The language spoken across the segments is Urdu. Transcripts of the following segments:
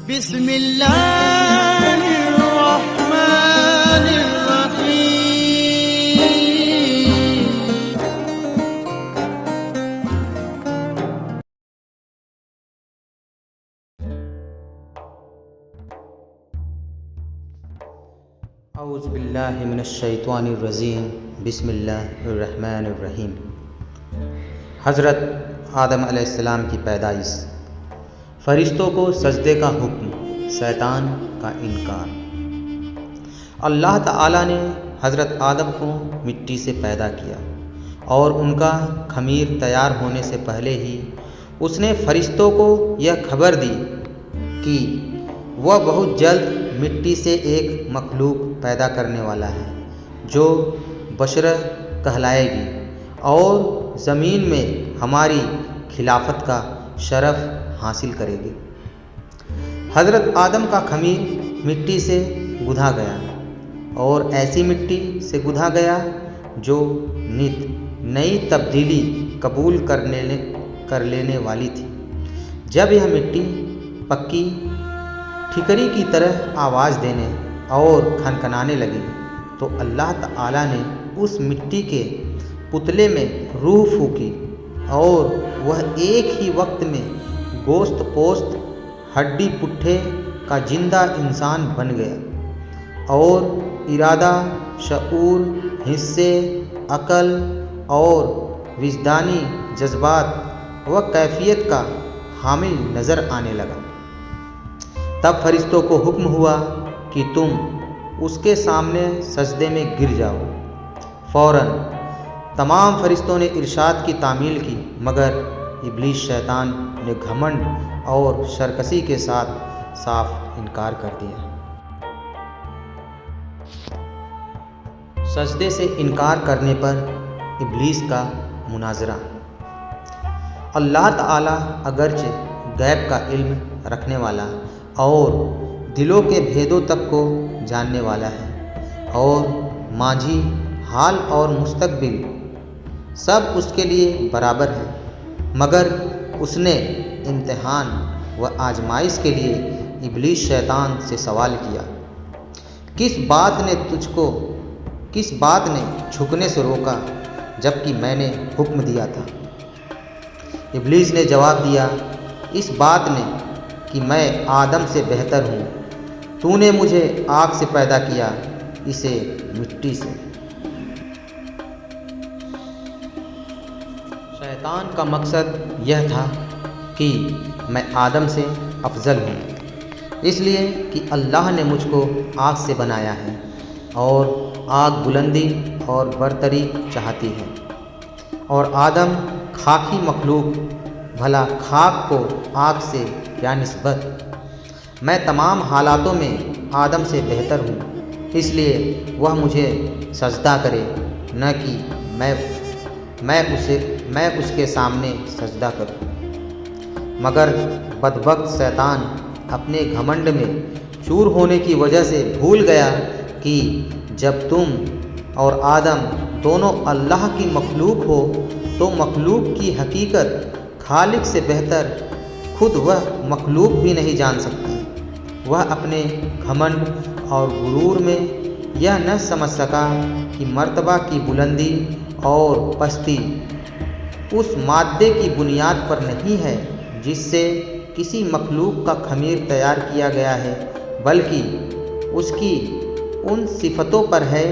بسم اللہ الرحمن الرحیم۔ اعوذ باللہ من الشیطان الرجیم، بسم اللہ الرحمن الرحیم۔ حضرت آدم علیہ السلام کی پیدائش، فرشتوں کو سجدے کا حکم، شیطان کا انکار۔ اللہ تعالیٰ نے حضرت آدم کو مٹی سے پیدا کیا اور ان کا خمیر تیار ہونے سے پہلے ہی اس نے فرشتوں کو یہ خبر دی کہ وہ بہت جلد مٹی سے ایک مخلوق پیدا کرنے والا ہے جو بشر کہلائے گی اور زمین میں ہماری خلافت کا شرف حاصل کرے گی۔ حضرت آدم کا خمیر مٹی سے گدھا گیا اور ایسی مٹی سے گدھا گیا جو نت نئی تبدیلی قبول کر لینے والی تھی۔ جب یہ مٹی پکی ٹھیکری کی طرح آواز دینے اور کھنکھنانے لگی تو اللہ تعالیٰ نے اس مٹی کے پتلے میں روح پھونکی اور وہ ایک ہی وقت میں گوشت پوست ہڈی پٹھے کا زندہ انسان بن گیا اور ارادہ، شعور، حصے، عقل اور وجدانی جذبات و کیفیت کا حامل نظر آنے لگا۔ تب فرشتوں کو حکم ہوا کہ تم اس کے سامنے سجدے میں گر جاؤ۔ فوراً تمام فرشتوں نے ارشاد کی تعمیل کی، مگر ابلیس شیطان نے گھمنڈ اور سرکشی کے ساتھ صاف انکار کر دیا۔ سجدے سے انکار کرنے پر ابلیس کا مناظرہ۔ اللہ تعالیٰ اگرچہ غیب کا علم رکھنے والا اور دلوں کے بھیدوں تک کو جاننے والا ہے اور ماضی، حال اور مستقبل سب اس کے لیے برابر ہے، مگر اس نے امتحان و آزمائش کے لیے ابلیس شیطان سے سوال کیا، کس بات نے جھکنے سے روکا جبکہ میں نے حکم دیا تھا؟ ابلیس نے جواب دیا، اس بات نے کہ میں آدم سے بہتر ہوں۔ تو نے مجھے آگ سے پیدا کیا، اسے مٹی سے۔ شیطان کا مقصد یہ تھا کہ میں آدم سے افضل ہوں، اس لیے کہ اللہ نے مجھ کو آگ سے بنایا ہے اور آگ بلندی اور برتری چاہتی ہے، اور آدم خاکی مخلوق، بھلا خاک کو آگ سے کیا نسبت؟ میں تمام حالاتوں میں آدم سے بہتر ہوں، اس لیے وہ مجھے سجدہ کرے، نہ کہ میں اس کے سامنے سجدہ کروں۔ مگر بدبخت شیطان اپنے گھمنڈ میں چور ہونے کی وجہ سے بھول گیا کہ جب تم اور آدم دونوں اللہ کی مخلوق ہو تو مخلوق کی حقیقت خالق سے بہتر خود وہ مخلوق بھی نہیں جان سکتی۔ وہ اپنے گھمنڈ اور غرور میں یہ نہ سمجھ سکا کہ مرتبہ کی بلندی اور پستی اس مادے کی بنیاد پر نہیں ہے جس سے کسی مخلوق کا خمیر تیار کیا گیا ہے، بلکہ اس کی ان صفتوں پر ہے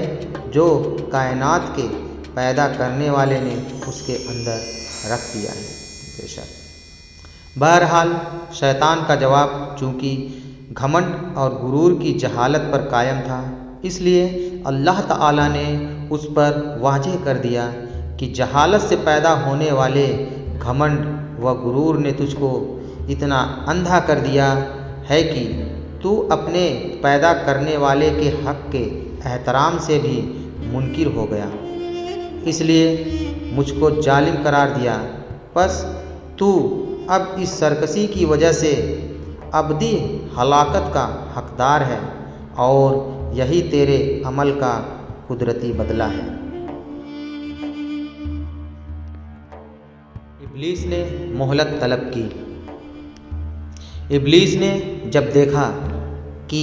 جو کائنات کے پیدا کرنے والے نے اس کے اندر رکھ دیا ہے۔ بے شک۔ بہرحال شیطان کا جواب چونکہ گھمنڈ اور غرور کی جہالت پر قائم تھا، اس لیے اللہ تعالیٰ نے اس پر واضح کر دیا کہ جہالت سے پیدا ہونے والے گھمنڈ و غرور نے تجھ کو اتنا اندھا کر دیا ہے کہ تو اپنے پیدا کرنے والے کے حق کے احترام سے بھی منکر ہو گیا، اس لیے مجھ کو ظالم قرار دیا۔ پس تو اب اس سرکشی کی وجہ سے ابدی ہلاکت کا حقدار ہے اور یہی تیرے عمل کا قدرتی بدلہ ہے۔ ابلیس نے مہلت طلب کی۔ ابلیس نے جب دیکھا کہ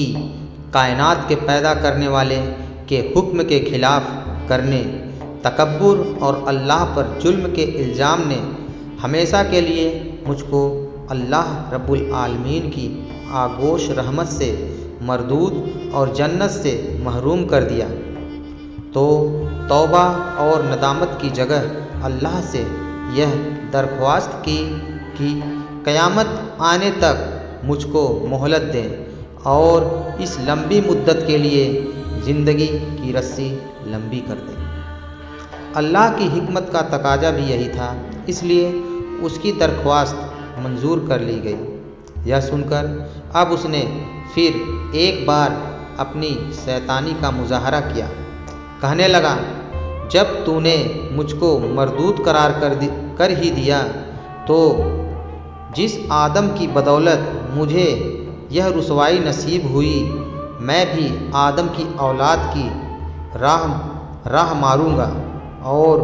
کائنات کے پیدا کرنے والے کے حکم کے خلاف کرنے، تکبر اور اللہ پر ظلم کے الزام نے ہمیشہ کے لیے مجھ کو اللہ رب العالمین کی آغوش رحمت سے مردود اور جنت سے محروم کر دیا، تو توبہ اور ندامت کی جگہ اللہ سے یہ درخواست کی کہ قیامت آنے تک مجھ کو مہلت دیں اور اس لمبی مدت کے لیے زندگی کی رسی لمبی کر دیں۔ اللہ کی حکمت کا تقاضا بھی یہی تھا، اس لیے اس کی درخواست منظور کر لی گئی۔ یہ سن کر اب اس نے پھر ایک بار اپنی شیطانی کا مظاہرہ کیا، کہنے لگا، جب تو نے مجھ کو مردود قرار کر ہی دیا تو جس آدم کی بدولت مجھے یہ رسوائی نصیب ہوئی، میں بھی آدم کی اولاد کی راہ ماروں گا اور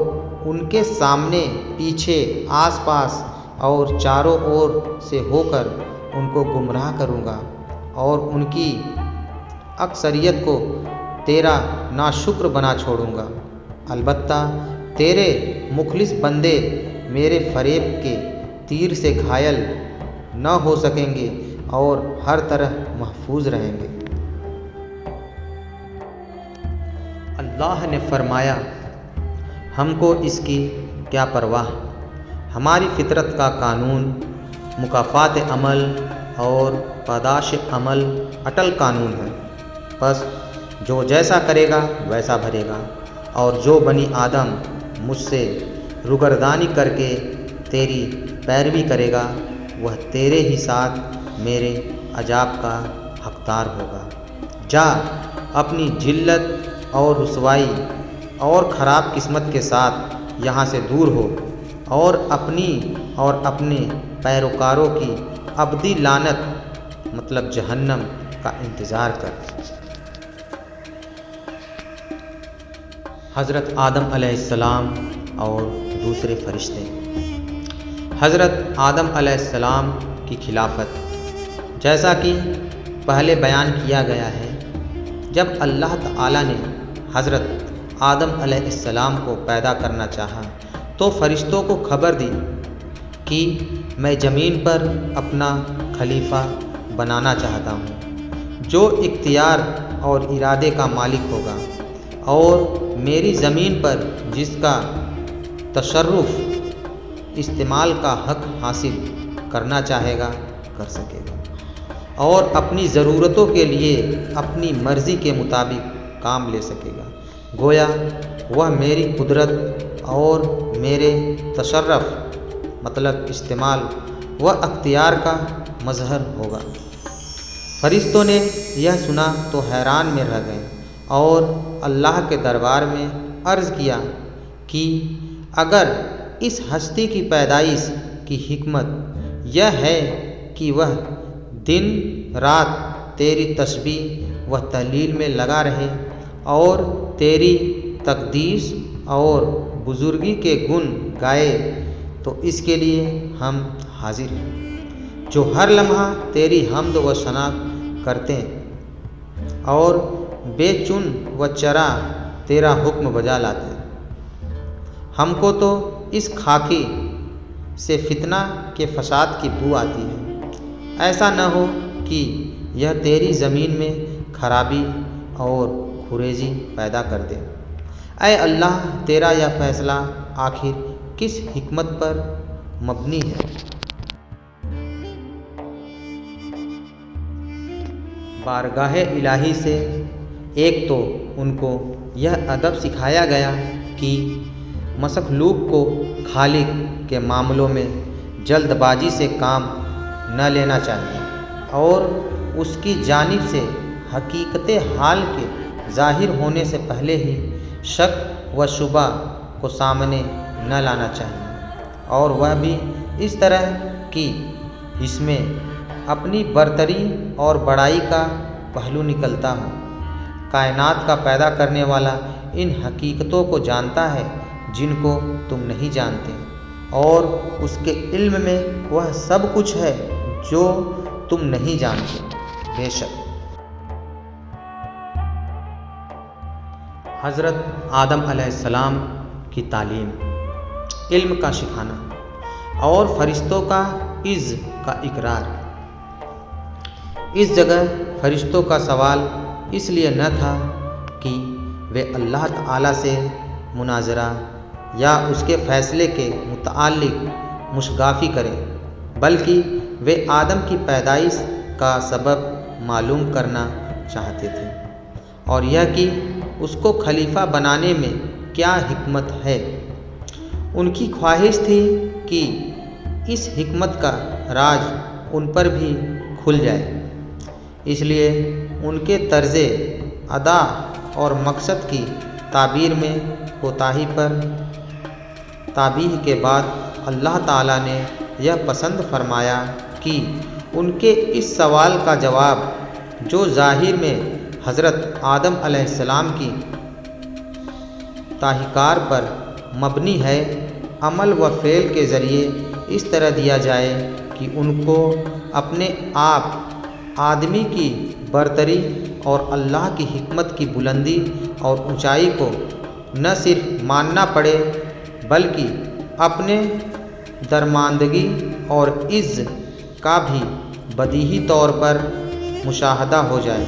ان کے سامنے، پیچھے، آس پاس اور چاروں اور سے ہو کر ان کو گمراہ کروں گا اور ان کی اکثریت کو تیرا ناشکر بنا چھوڑوں گا۔ البتہ تیرے مخلص بندے میرے فریب کے تیر سے گھائل نہ ہو سکیں گے اور ہر طرح محفوظ رہیں گے۔ اللہ نے فرمایا، ہم کو اس کی کیا پرواہ، ہماری فطرت کا قانون مکافات عمل اور پاداش عمل اٹل قانون ہے، بس جو جیسا کرے گا ویسا بھرے گا، اور جو بنی آدم مجھ سے روگردانی کر کے تیری پیروی کرے گا وہ تیرے ہی ساتھ میرے عذاب کا حقدار ہوگا۔ جا اپنی ذلت اور رسوائی اور خراب قسمت کے ساتھ یہاں سے دور ہو اور اپنی اور اپنے پیروکاروں کی ابدی لعنت مطلب جہنم کا انتظار کر۔ حضرت آدم علیہ السلام اور دوسرے فرشتے۔ حضرت آدم علیہ السلام کی خلافت، جیسا کہ پہلے بیان کیا گیا ہے، جب اللہ تعالیٰ نے حضرت آدم علیہ السلام کو پیدا کرنا چاہا تو فرشتوں کو خبر دی کہ میں زمین پر اپنا خلیفہ بنانا چاہتا ہوں جو اختیار اور ارادے کا مالک ہوگا اور میری زمین پر جس کا تصرف استعمال کا حق حاصل کرنا چاہے گا کر سکے گا اور اپنی ضرورتوں کے لیے اپنی مرضی کے مطابق کام لے سکے گا۔ گویا وہ میری قدرت اور میرے تصرف مطلب استعمال و اختیار کا مظہر ہوگا۔ فرشتوں نے یہ سنا تو حیران میں رہ گئے اور اللہ کے دربار میں عرض کیا کہ اگر اس ہستی کی پیدائش کی حکمت یہ ہے کہ وہ دن رات تیری تسبیح و تہلیل میں لگا رہے اور تیری تقدیس اور بزرگی کے گن گائے تو اس کے لیے ہم حاضر ہیں، جو ہر لمحہ تیری حمد و ثنا کرتے اور بے چن و چرا تیرا حکم بجا لاتے۔ ہم کو تو اس خاکی سے فتنہ کے فساد کی بو آتی ہے، ایسا نہ ہو کہ یہ تیری زمین میں خرابی اور خریزی پیدا کر دے۔ اے اللہ، تیرا یہ فیصلہ آخر کس حکمت پر مبنی ہے؟ بارگاہ الہی سے ایک تو ان کو یہ ادب سکھایا گیا کہ مخلوق کو خالق کے معاملوں میں جلد بازی سے کام نہ لینا چاہیے اور اس کی جانب سے حقیقت حال کے ظاہر ہونے سے پہلے ہی شک و شبہ کو سامنے نہ لانا چاہیے، اور وہ بھی اس طرح کہ اس میں اپنی برتری اور بڑائی کا پہلو نکلتا ہو۔ کائنات کا پیدا کرنے والا ان حقیقتوں کو جانتا ہے جن کو تم نہیں جانتے، اور اس کے علم میں وہ سب کچھ ہے جو تم نہیں جانتے۔ بے شک حضرت آدم علیہ السلام کی تعلیم، علم کا سکھانا اور فرشتوں کا عز کا اقرار۔ اس جگہ فرشتوں کا سوال اس لیے نہ تھا کہ وہ اللہ تعالیٰ سے مناظرہ یا اس کے فیصلے کے متعلق مشگافی کریں، بلکہ وہ آدم کی پیدائش کا سبب معلوم کرنا چاہتے تھے، اور یہ کہ اس کو خلیفہ بنانے میں کیا حکمت ہے۔ ان کی خواہش تھی کہ اس حکمت کا راز ان پر بھی کھل جائے، اس لیے ان کے طرز ادا اور مقصد کی تعبیر میں کوتاہی پر تنبیہ کے بعد اللہ تعالیٰ نے یہ پسند فرمایا کہ ان کے اس سوال کا جواب، جو ظاہر میں حضرت آدم علیہ السلام کی تحقیق پر مبنی ہے، عمل و فعل کے ذریعے اس طرح دیا جائے کہ ان کو اپنے آپ، آدمی کی برتری اور اللہ کی حکمت کی بلندی اور اونچائی کو نہ صرف ماننا پڑے، بلکہ اپنے درماندگی اور عز کا بھی بدیہی طور پر مشاہدہ ہو جائے۔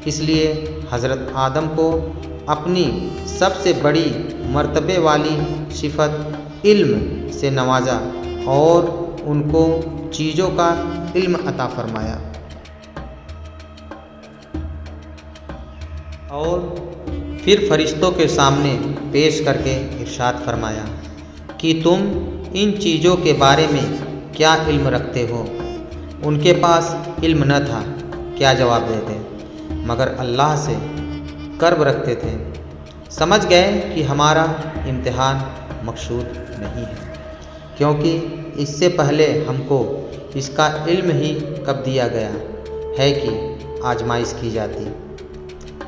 اس لیے حضرت آدم کو اپنی سب سے بڑی مرتبے والی صفت علم سے نوازا اور ان کو چیزوں کا علم عطا فرمایا، اور پھر فرشتوں کے سامنے پیش کر کے ارشاد فرمایا کہ تم ان چیزوں کے بارے میں کیا علم رکھتے ہو؟ ان کے پاس علم نہ تھا، کیا جواب دیتے؟ مگر اللہ سے قرب رکھتے تھے۔ سمجھ گئے کہ ہمارا امتحان مقصود نہیں ہے، کیونکہ اس سے پہلے ہم کو اس کا علم ہی کب دیا گیا ہے کہ آزمائش کی جاتی،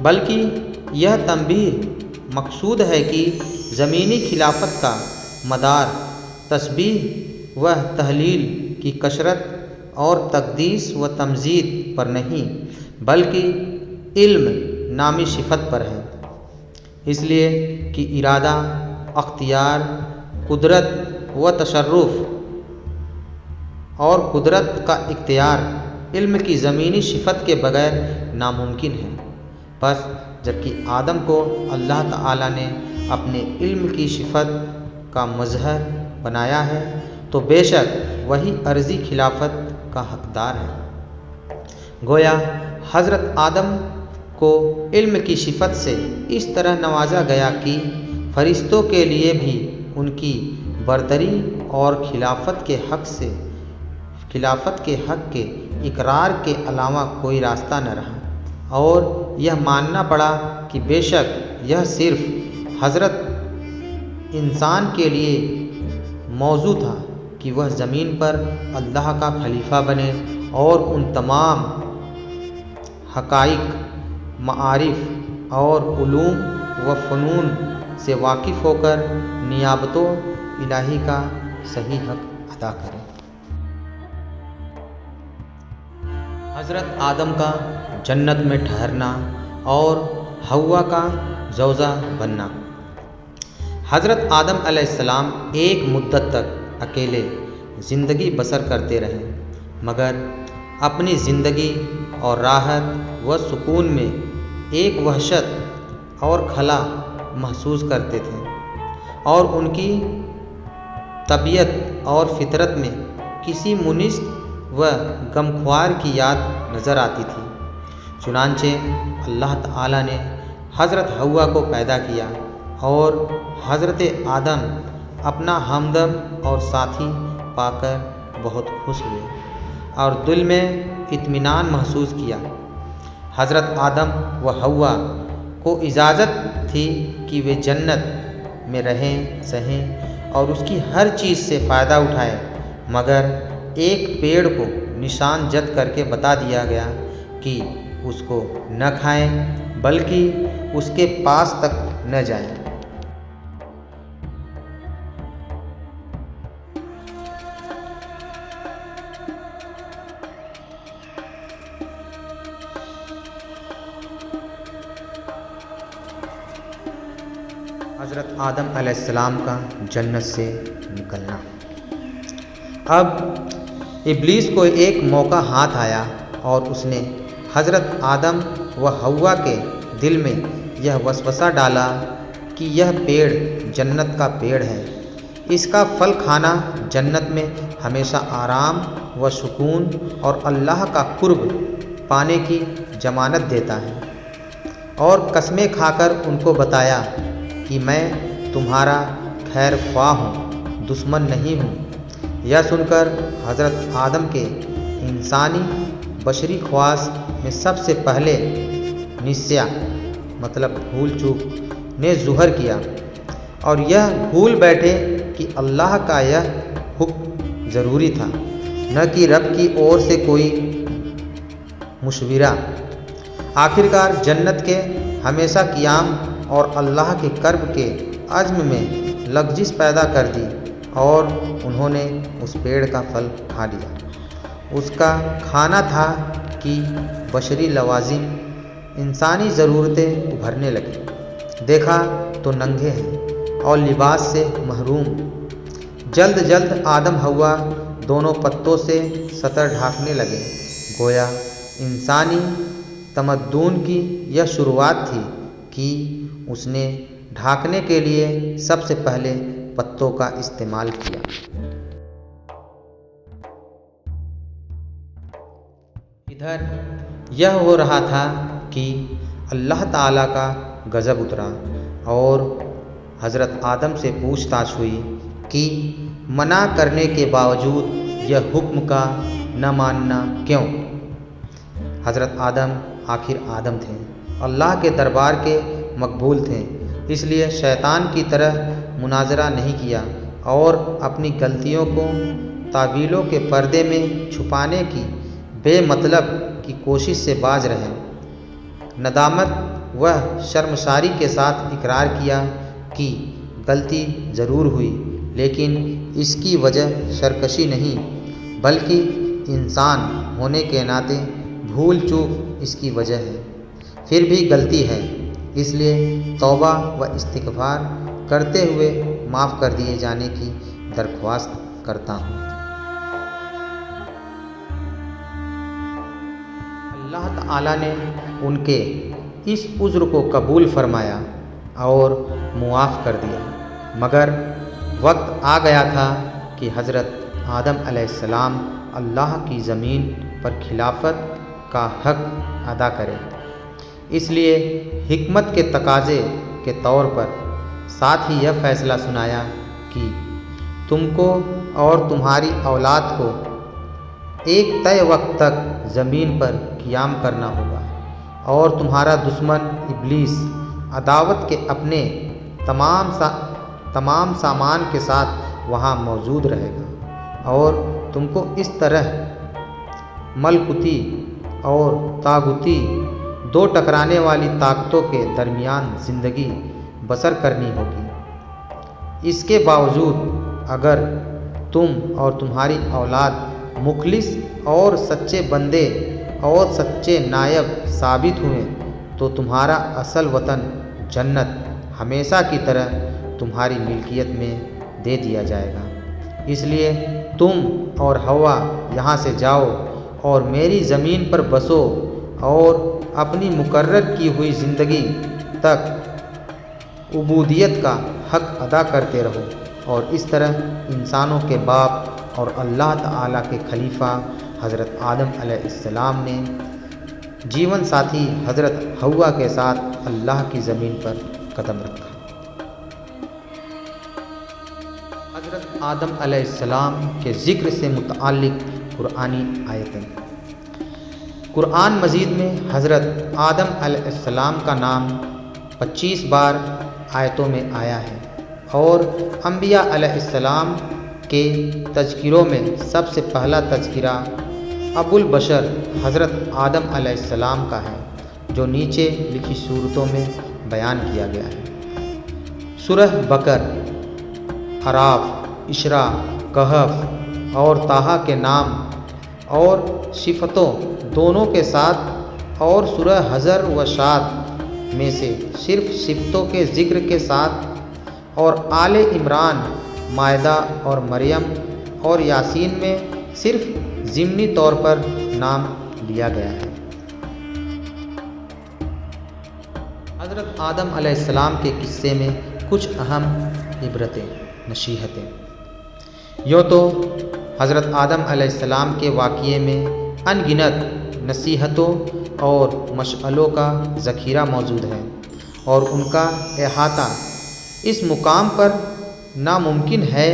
بلکہ یہ تنبیہ مقصود ہے کہ زمینی خلافت کا مدار تسبیح و تہلیل کی کثرت اور تقدیس و تمجید پر نہیں، بلکہ علم نامی صفت پر ہے، اس لیے کہ ارادہ، اختیار، قدرت و تصرف اور قدرت کا اختیار علم کی زمینی صفت کے بغیر ناممکن ہے۔ بس جبکہ آدم کو اللہ تعالیٰ نے اپنے علم کی صفت کا مظہر بنایا ہے، تو بے شک وہی عرضی خلافت کا حقدار ہے۔ گویا حضرت آدم کو علم کی صفت سے اس طرح نوازا گیا کہ فرشتوں کے لیے بھی ان کی برتری اور خلافت کے حق کے اقرار کے علاوہ کوئی راستہ نہ رہا، اور یہ ماننا پڑا کہ بے شک یہ صرف حضرت انسان کے لیے موزوں تھا کہ وہ زمین پر اللہ کا خلیفہ بنے اور ان تمام حقائق، معارف اور علوم و فنون سے واقف ہو کر نیابت الہی کا صحیح حق ادا کرے۔ حضرت آدم کا جنت میں ٹھہرنا اور حوا کا زوجہ بننا۔ حضرت آدم علیہ السلام ایک مدت تک اکیلے زندگی بسر کرتے رہے، مگر اپنی زندگی اور راحت و سکون میں ایک وحشت اور خلا محسوس کرتے تھے، اور ان کی طبیعت اور فطرت میں کسی منست و غمخوار کی یاد نظر آتی تھی۔ چنانچہ اللہ تعالیٰ نے حضرت حوا کو پیدا کیا، اور حضرت آدم اپنا ہمدم اور ساتھی پا کر بہت خوش ہوئے اور دل میں اطمینان محسوس کیا۔ حضرت آدم و حوا کو اجازت تھی کہ وہ جنت میں رہیں سہیں اور اس کی ہر چیز سے فائدہ اٹھائیں، مگر ایک پیڑ کو نشان جت کر کے بتا دیا گیا کہ اس کو نہ کھائیں، بلکہ اس کے پاس تک نہ جائیں۔ حضرت آدم علیہ السلام کا جنت سے نکلنا۔ اب ابلیس کو ایک موقع ہاتھ آیا اور اس نے حضرت آدم و حوا کے دل میں یہ وسوسہ ڈالا کہ یہ پیڑ جنت کا پیڑ ہے، اس کا پھل کھانا جنت میں ہمیشہ آرام و سکون اور اللہ کا قرب پانے کی ضمانت دیتا ہے، اور قسمیں کھا کر ان کو بتایا کہ میں تمہارا خیر خواہ ہوں، دشمن نہیں ہوں۔ یہ سن کر حضرت آدم کے انسانی بشری خواص میں سب سے پہلے نسیہ مطلب بھول چوک نے ظہور کیا، اور یہ بھول بیٹھے کہ اللہ کا یہ حکم ضروری تھا، نہ کہ رب کی اور سے کوئی مشورہ۔ آخرکار جنت کے ہمیشہ قیام اور اللہ کے قرب کے عزم میں لغزش پیدا کر دی، اور انہوں نے اس پیڑ کا پھل کھا لیا۔ اس کا کھانا تھا کہ بشری لوازم انسانی ضرورتیں ابھرنے لگیں۔ دیکھا تو ننگے ہیں اور لباس سے محروم۔ جلد جلد آدم حوا دونوں پتوں سے سطر ڈھانکنے لگے، گویا انسانی تمدن کی یہ شروعات تھی کہ اس نے ڈھانکنے کے لیے سب سے پہلے پتوں کا استعمال کیا۔ ادھر یہ ہو رہا تھا کہ اللہ تعالیٰ کا غضب اترا اور حضرت آدم سے پوچھ تاچھ ہوئی کہ منع کرنے کے باوجود یہ حکم کا نہ ماننا کیوں؟ حضرت آدم آخر آدم تھے، اللہ کے دربار کے مقبول تھے، اس لیے شیطان کی طرح مناظرہ نہیں کیا اور اپنی غلطیوں کو تعویلوں کے پردے میں چھپانے کی بے مطلب کی کوشش سے باز رہے۔ ندامت و شرمساری کے ساتھ اقرار کیا کہ غلطی ضرور ہوئی، لیکن اس کی وجہ سرکشی نہیں بلکہ انسان ہونے کے ناطے بھول چوک اس کی وجہ ہے۔ پھر بھی غلطی ہے، اس لیے توبہ و استغفار کرتے ہوئے معاف کر دیے جانے کی درخواست کرتا ہوں۔ اللہ تعالیٰ نے ان کے اس عذر کو قبول فرمایا اور معاف کر دیا، مگر وقت آ گیا تھا کہ حضرت آدم علیہ السلام اللہ کی زمین پر خلافت کا حق ادا کرے۔ اس لیے حکمت کے تقاضے کے طور پر ساتھ ہی یہ فیصلہ سنایا کہ تم کو اور تمہاری اولاد کو ایک طے وقت تک زمین پر قیام کرنا ہوگا، اور تمہارا دشمن ابلیس عداوت کے اپنے تمام سامان کے ساتھ وہاں موجود رہے گا، اور تم کو اس طرح ملکوتی اور طاغوتی دو ٹکرانے والی طاقتوں کے درمیان زندگی بسر کرنی ہوگی۔ اس کے باوجود اگر تم اور تمہاری اولاد مخلص اور سچے بندے اور سچے نائب ثابت ہوئے تو تمہارا اصل وطن جنت ہمیشہ کی طرح تمہاری ملکیت میں دے دیا جائے گا۔ اس لیے تم اور حوا یہاں سے جاؤ اور میری زمین پر بسو اور اپنی مقرر کی ہوئی زندگی تک عبودیت کا حق ادا کرتے رہو، اور اس طرح انسانوں کے باپ اور اللہ تعالیٰ کے خلیفہ حضرت آدم علیہ السلام نے جیون ساتھی حضرت حوا کے ساتھ اللہ کی زمین پر قدم رکھا۔ حضرت آدم علیہ السلام کے ذکر سے متعلق قرآنی آیتیں۔ قرآن مجید میں حضرت آدم علیہ السلام کا نام 25 بار آیتوں میں آیا ہے، اور انبیاء علیہ السلام کے تذکروں میں سب سے پہلا تذکرہ ابو البشر حضرت آدم علیہ السلام کا ہے، جو نیچے لکھی صورتوں میں بیان کیا گیا ہے۔ سورہ بقر، اعراف، اسراء، کہف اور طٰہٰ کے نام اور صفتوں دونوں کے ساتھ، اور سورہ حجر و شعر میں سے صرف صفتوں کے ذکر کے ساتھ اور آل عمران، مائدہ اور مریم اور یاسین میں صرف ضمنی طور پر نام لیا گیا ہے۔ حضرت آدم علیہ السلام کے قصے میں کچھ اہم عبرتیں، نصیحتیں۔ یوں تو حضرت آدم علیہ السلام کے واقعے میں ان گنت نصیحتوں اور مشعلوں کا ذخیرہ موجود ہے، اور ان کا احاطہ اس مقام پر ناممکن ہے،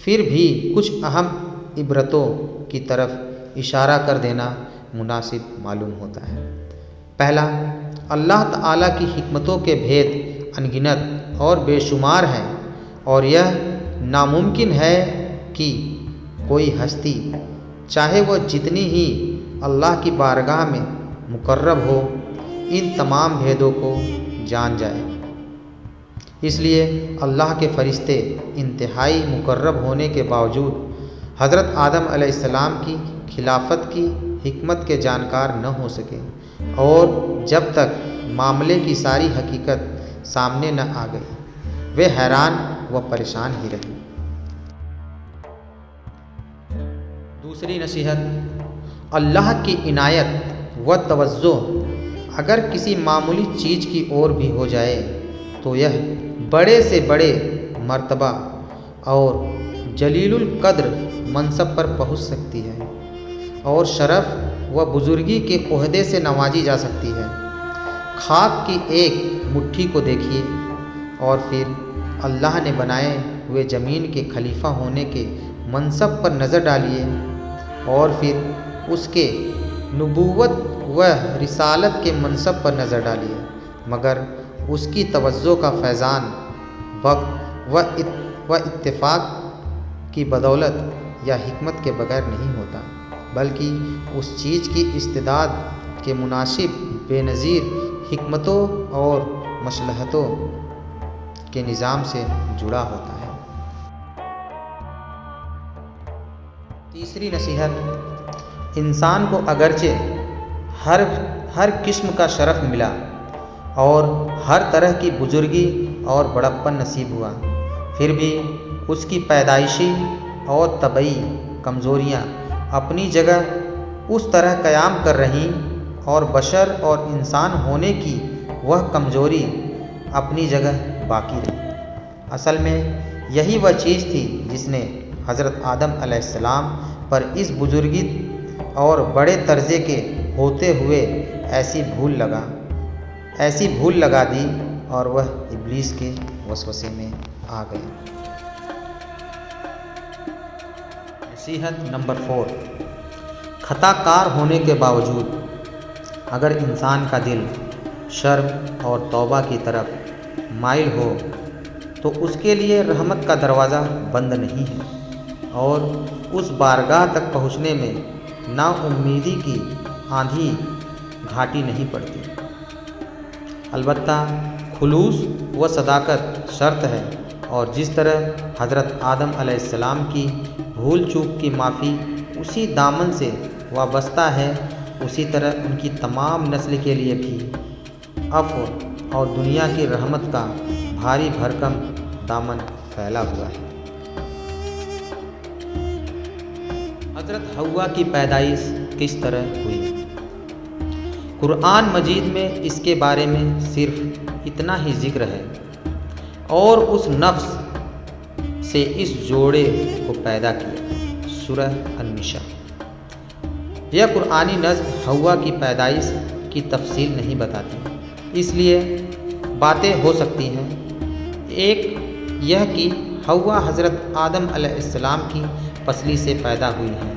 پھر بھی کچھ اہم عبرتوں کی طرف اشارہ کر دینا مناسب معلوم ہوتا ہے۔ پہلا، اللہ تعالیٰ کی حکمتوں کے بھید ان گنت اور بے شمار ہیں، اور یہ ناممکن ہے کہ کوئی ہستی، چاہے وہ جتنی ہی اللہ کی بارگاہ میں مقرب ہو، ان تمام بھیدوں کو جان جائے۔ اس لیے اللہ کے فرشتے انتہائی مقرب ہونے کے باوجود حضرت آدم علیہ السلام کی خلافت کی حکمت کے جانکار نہ ہو سکے، اور جب تک معاملے کی ساری حقیقت سامنے نہ آ گئی، وہ حیران و پریشان ہی رہے۔ دوسری نصیحت، اللہ کی عنایت و توجہ اگر کسی معمولی چیز کی اور بھی ہو جائے تو یہ بڑے سے بڑے مرتبہ اور جلیل القدر منصب پر پہنچ سکتی ہے، اور شرف و بزرگی کے عہدے سے نوازی جا سکتی ہے۔ خاک کی ایک مٹھی کو دیکھیے، اور پھر اللہ نے بنائے ہوئے زمین کے خلیفہ ہونے کے منصب پر نظر ڈالیے، اور پھر اس کے نبوت و رسالت کے منصب پر نظر ڈالیے، مگر اس کی توجہ کا فیضان وقت و اتفاق کی بدولت یا حکمت کے بغیر نہیں ہوتا، بلکہ اس چیز کی استعداد کے مناسب بے نظیر حکمتوں اور مصلحتوں کے نظام سے جڑا ہوتا ہے۔ تیسری نصیحت، انسان کو اگرچہ ہر قسم کا شرف ملا اور ہر طرح کی بزرگی اور بڑپن نصیب ہوا، پھر بھی اس کی پیدائشی اور طبعی کمزوریاں اپنی جگہ اس طرح قیام کر رہیں، اور بشر اور انسان ہونے کی وہ کمزوری اپنی جگہ باقی رہی۔ اصل میں یہی وہ چیز تھی جس نے حضرت آدم علیہ السلام پر اس بزرگی اور بڑے درجے کے ہوتے ہوئے ایسی بھول لگا دی، اور وہ ابلیس کے وسوسے میں آ گئے۔ نصیحت نمبر 4، خطا کار ہونے کے باوجود اگر انسان کا دل شرم اور توبہ کی طرف مائل ہو تو اس کے لیے رحمت کا دروازہ بند نہیں ہے، اور اس بارگاہ تک پہنچنے میں نا امیدی کی آندھی گھاٹی نہیں پڑتی۔ البتہ خلوص و صداقت شرط ہے، اور جس طرح حضرت آدم علیہ السلام کی بھول چوک کی معافی اسی دامن سے وابستہ ہے، اسی طرح ان کی تمام نسل کے لیے بھی عفو اور دنیا کی رحمت کا بھاری بھرکم دامن پھیلا ہوا ہے۔ حضرت حوا کی پیدائش کس طرح ہوئی؟ قرآن مجید میں اس کے بارے میں صرف اتنا ہی ذکر ہے، اور اس نفس سے اس جوڑے کو پیدا کیا، سورہ النساء۔ یہ قرآنی نظم حوا کی پیدائش کی تفصیل نہیں بتاتی، اس لیے باتیں ہو سکتی ہیں۔ ایک یہ کہ حوا حضرت آدم علیہ السلام کی پسلی سے پیدا ہوئی ہیں،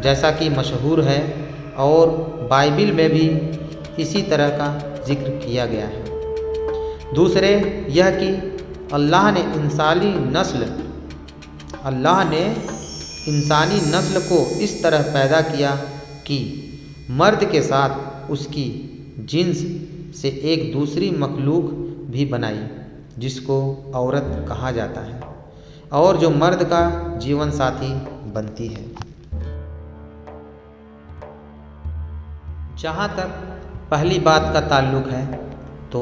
جیسا کہ مشہور ہے، اور بائبل میں بھی اسی طرح کا ذکر کیا گیا ہے۔ دوسرے یہ کہ اللہ نے انسانی نسل کو اس طرح پیدا کیا کہ مرد کے ساتھ اس کی جنس سے ایک دوسری مخلوق بھی بنائی، جس کو عورت کہا جاتا ہے، اور جو مرد کا جیون ساتھی بنتی ہے۔ جہاں تک پہلی بات کا تعلق ہے تو